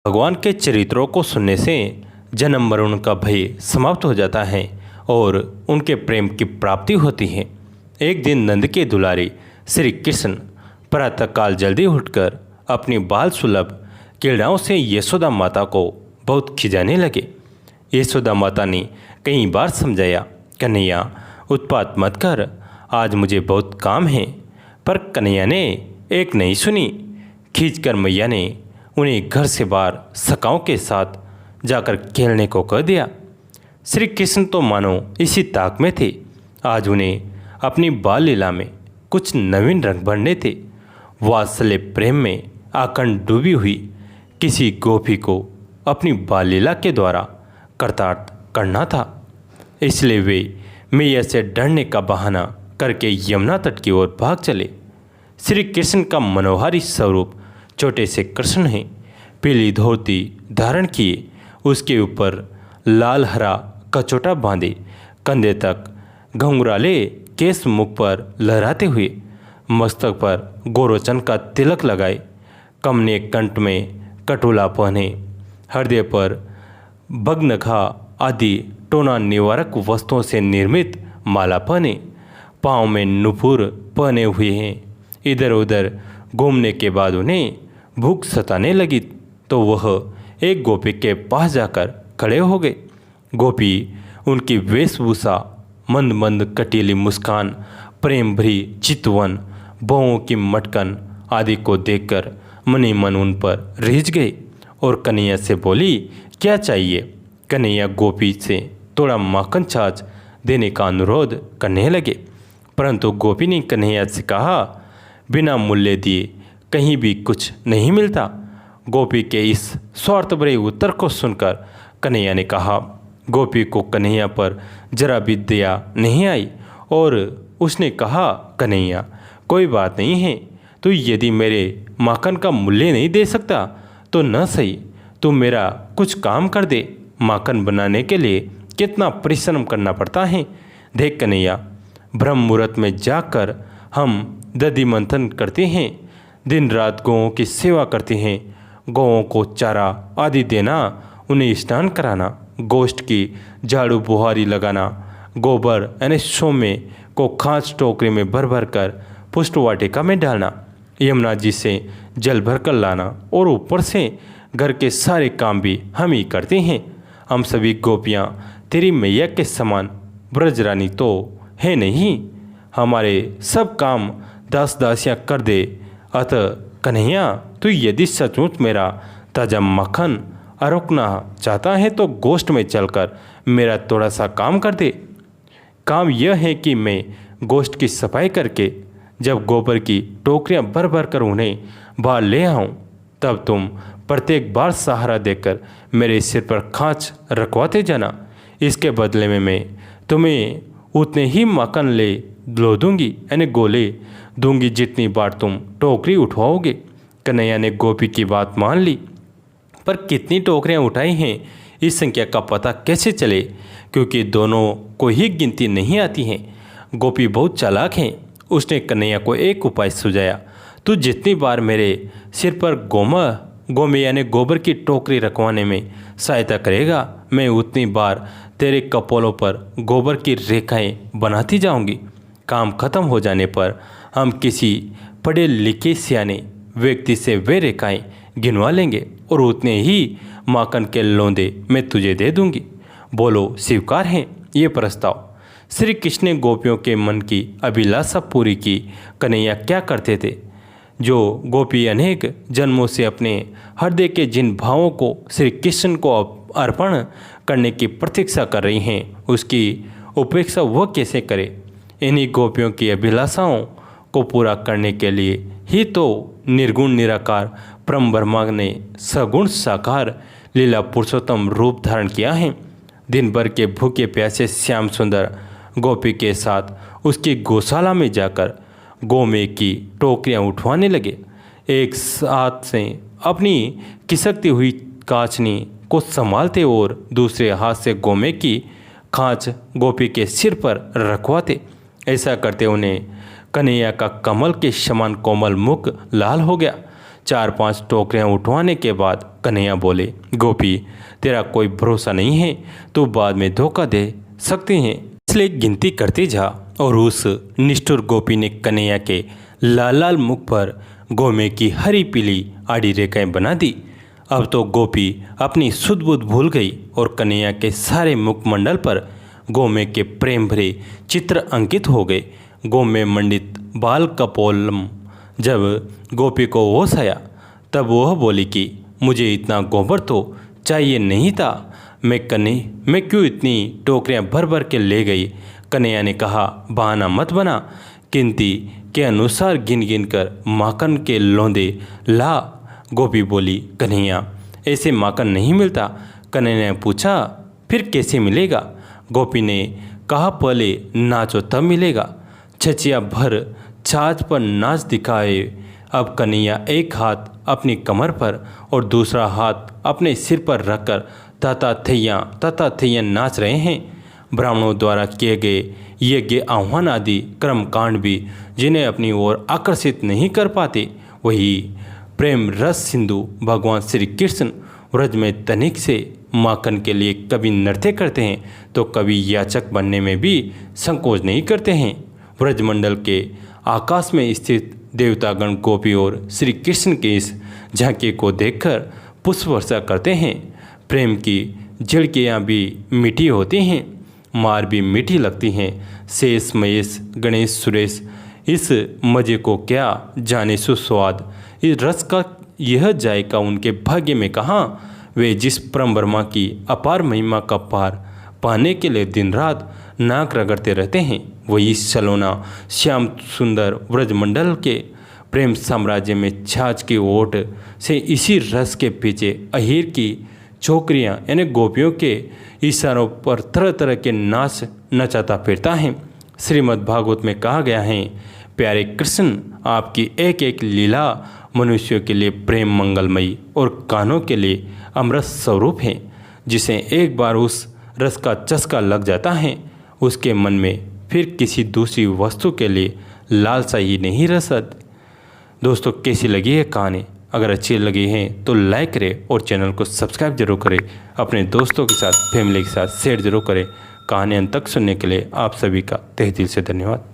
भगवान के चरित्रों को सुनने से जन्म मरण का भय समाप्त हो जाता है और उनके प्रेम की प्राप्ति होती है। एक दिन नंद के दुलारे श्री कृष्ण प्रातःकाल जल्दी उठकर अपनी बाल सुलभ क्रीड़ाओं से यशोदा माता को बहुत खिजाने लगे। यशोदा माता ने कई बार समझाया, कन्हैया उत्पात मत कर, आज मुझे बहुत काम है, पर कन्हैया ने एक नहीं सुनी। खींचकर मैया ने उन्हें घर से बाहर सखाओं के साथ जाकर खेलने को कह दिया। श्री कृष्ण तो मानो इसी ताक में थे। आज उन्हें अपनी बाल लीला में कुछ नवीन रंग भरने थे। वात्सल्य प्रेम में आकंठ डूबी हुई किसी गोपी को अपनी बाल लीला के द्वारा कृतार्थ करना था। इसलिए वे मैया से डरने का बहाना करके यमुना तट की ओर भाग चले। श्री कृष्ण का मनोहारी स्वरूप छोटे से कृष्ण हैं। पीली धोती धारण किए, उसके ऊपर लाल हरा कचोटा बांधे, कंधे तक घुंघराले केस मुख पर लहराते हुए, मस्तक पर गोरोचन का तिलक लगाए, कमने कंठ में कटोला पहने, हृदय पर भग्नघा आदि टोना निवारक वस्तुओं से निर्मित माला पहने, पाँव में नुपुर पहने हुए हैं। इधर उधर घूमने के बाद उन्हें भूख सताने लगी तो वह एक गोपी के पास जाकर खड़े हो गए। गोपी उनकी वेशभूषा, मंद मंद कटीली मुस्कान, प्रेम भरी चितवन, बहुओं की मटकन आदि को देखकर मनी मन उन पर रिझ गए और कन्हैया से बोली, क्या चाहिए? कन्हैया गोपी से थोड़ा माखन छाछ देने का अनुरोध करने लगे, परंतु गोपी ने कन्हैया से कहा, बिना मूल्य दिए कहीं भी कुछ नहीं मिलता। गोपी के इस स्वार्थ भरे उत्तर को सुनकर कन्हैया ने कहा। गोपी को कन्हैया पर जरा भी दया नहीं आई और उसने कहा, कन्हैया कोई बात नहीं है, तो यदि मेरे माखन का मूल्य नहीं दे सकता तो न सही, तू मेरा कुछ काम कर दे। माखन बनाने के लिए कितना परिश्रम करना पड़ता है। देख कन्हैया, ब्रह्म मुहूर्त में जाकर हम दधि मंथन करते हैं, दिन रात गौओं की सेवा करते हैं, गौओं को चारा आदि देना, उन्हें स्नान कराना, गोश्त की झाड़ू बुहारी लगाना, गोबर यानी सोमे को खांच टोकरी में भर भर कर पुष्ट वाटिका में डालना, यमुना जी से जल भर कर लाना और ऊपर से घर के सारे काम भी हम ही करते हैं। हम सभी गोपियाँ तेरी मैया के समान ब्रजरानी तो है नहीं, हमारे सब काम दास दासियाँ कर दे। अतः कन्हैया, तू यदि सचमुच मेरा ताजा मक्खन अरोकना चाहता है तो गोश्त में चलकर मेरा थोड़ा सा काम कर दे। काम यह है कि मैं गोश्त की सफाई करके जब गोबर की टोकरियां भर भर कर उन्हें बाहर ले आऊँ, तब तुम प्रत्येक बार सहारा देकर मेरे सिर पर खांच रखवाते जाना। इसके बदले में मैं तुम्हें उतने ही माखन लो दूंगी, यानी गोले दूंगी जितनी बार तुम टोकरी उठवाओगे। कन्हैया ने गोपी की बात मान ली, पर कितनी टोकरियां उठाई हैं इस संख्या का पता कैसे चले, क्योंकि दोनों को ही गिनती नहीं आती हैं। गोपी बहुत चालाक हैं। उसने कन्हैया को एक उपाय सुझाया, तू जितनी बार मेरे सिर पर गोमे यानी गोबर की टोकरी रखवाने में सहायता करेगा, मैं उतनी बार तेरे कपोलों पर गोबर की रेखाएं बनाती जाऊंगी। काम खत्म हो जाने पर हम किसी पढ़े लिखे सियाने व्यक्ति से वे रेखाएं गिनवा लेंगे और उतने ही माखन के लौंदे मैं तुझे दे दूंगी। बोलो, स्वीकार है ये प्रस्ताव? श्री कृष्ण ने गोपियों के मन की अभिलाषा पूरी की। कन्हैया क्या करते थे? जो गोपी अनेक जन्मों से अपने हृदय के जिन भावों को श्री कृष्ण को अर्पण करने की प्रतीक्षा कर रही हैं, उसकी उपेक्षा वह कैसे करे? इन्हीं गोपियों की अभिलाषाओं को पूरा करने के लिए ही तो निर्गुण निराकार परम ब्रह्मा ने सगुण साकार लीला पुरुषोत्तम रूप धारण किया है। दिन भर के भूखे प्यासे श्याम सुंदर गोपी के साथ उसकी गौशाला में जाकर गोमे की टोकरियां उठवाने लगे। एक हाथ से अपनी खिसकती हुई काचनी को संभालते और दूसरे हाथ से गोमे की खांच गोपी के सिर पर रखवाते। ऐसा करते उन्हें कन्हैया का कमल के समान कोमल मुख लाल हो गया। 4-5 टोकरियां उठवाने के बाद कन्हैया बोले, गोपी तेरा कोई भरोसा नहीं है, तो बाद में धोखा दे सकते हैं, इसलिए गिनती करते जा। और उस निष्ठुर गोपी ने कन्हैया के लाल लाल मुख पर गोमे की हरी पीली आड़ी रेखाएं बना दी। अब तो गोपी अपनी सुध बुध भूल गई और कन्हैया के सारे मुखमंडल पर गोमे के प्रेम भरे चित्र अंकित हो गए। गोमे मंडित बाल कपोलम। जब गोपी को होश आया तब वह बोली कि मुझे इतना गोबर तो चाहिए नहीं था, मैं क्यों इतनी टोकरियां भर भर के ले गई। कन्हैया ने कहा, बहाना मत बना, गिनती के अनुसार गिन गिन कर माखन के लौंदे ला। गोपी बोली, कन्हैया ऐसे माखन नहीं मिलता। कन्हैया ने पूछा, फिर कैसे मिलेगा। गोपी ने कहा, पहले नाचो तब मिलेगा। छचिया भर छाछ पर नाच दिखाए। अब कन्हैया एक हाथ अपनी कमर पर और दूसरा हाथ अपने सिर पर रखकर तथा थैया नाच रहे हैं। ब्राह्मणों द्वारा किए गए यज्ञ आह्वान आदि कर्मकांड भी जिन्हें अपनी ओर आकर्षित नहीं कर पाते, वही प्रेम रस सिंधु भगवान श्री कृष्ण व्रज में तनिक से माखन के लिए कभी नृत्य करते हैं तो कभी याचक बनने में भी संकोच नहीं करते हैं। व्रजमंडल के आकाश में स्थित देवतागण गोपी और श्री कृष्ण के इस झांकी को देखकर पुष्प वर्षा करते हैं। प्रेम की झिड़कियाँ भी मीठी होती हैं, मार भी मीठी लगती हैं। शेष महेश गणेश सुरेश इस मज़े को क्या जाने सुस्वाद। इस रस का यह जायका उनके भाग्य में कहाँ। वे जिस परम ब्रह्मा की अपार महिमा का पार पाने के लिए दिन रात नाक रगड़ते रहते हैं, वही सलोना श्याम सुंदर व्रजमंडल के प्रेम साम्राज्य में छाछ की ओट से इसी रस के पीछे अहीर की छोकरियाँ यानी गोपियों के इशारों पर तरह तरह के नाच नचाता फिरता है। श्रीमद् भागवत में कहा गया है, प्यारे कृष्ण आपकी एक एक लीला मनुष्यों के लिए प्रेम मंगलमयी और कानों के लिए अमृत स्वरूप है। जिसे एक बार उस रस का चस्का लग जाता है, उसके मन में फिर किसी दूसरी वस्तु के लिए लालसा ही नहीं रह सकती। दोस्तों, कैसी लगी है कहानी? अगर अच्छी लगी है तो लाइक करें और चैनल को सब्सक्राइब जरूर करें। अपने दोस्तों के साथ, फैमिली के साथ शेयर जरूर करें। कहानी अंत तक सुनने के लिए आप सभी का तहे दिल से धन्यवाद।